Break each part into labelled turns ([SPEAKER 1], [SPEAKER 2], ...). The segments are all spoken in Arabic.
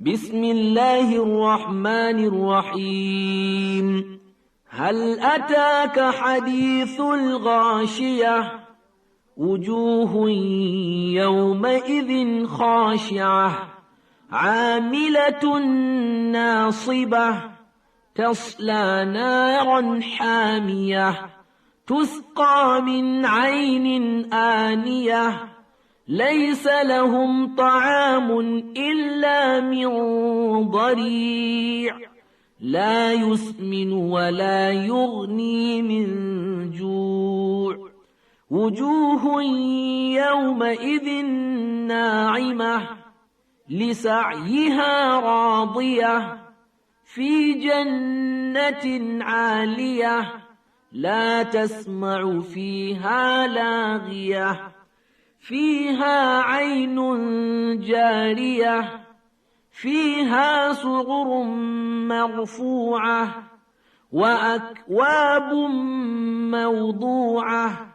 [SPEAKER 1] بسم الله الرحمن الرحيم هل أتاك حديث الغاشية وجوه يومئذ خاشعة عاملة ناصبة تصلى نارا حامية تسقى من عين آنية ليس لهم طعام إلا من ضريع لا يسمن ولا يغني من جوع وجوه يومئذ ناعمة لسعيها راضية في جنة عالية لا تسمع فيها لاغية فيها عين جارية فيها سرر مرفوعة وأكواب موضوعة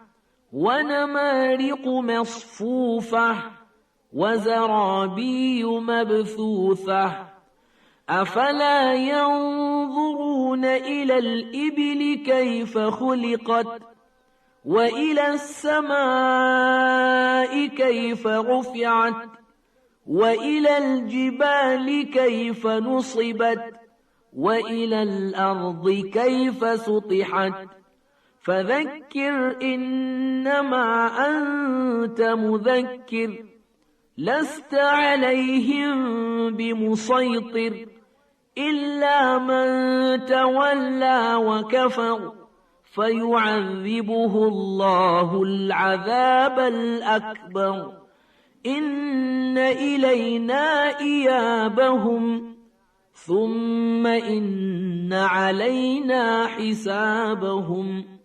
[SPEAKER 1] ونمارق مصفوفة وزرابي مبثوثة أفلا ينظرون إلى الإبل كيف خلقت وإلى السماء كيف رفعت وإلى الجبال كيف نصبت وإلى الأرض كيف سطحت فذكر إنما أنت مذكر لست عليهم بمسيطر إلا من تولى وكفر فيعذبه الله العذاب الأكبر إن إلينا إيابهم ثم إن علينا حسابهم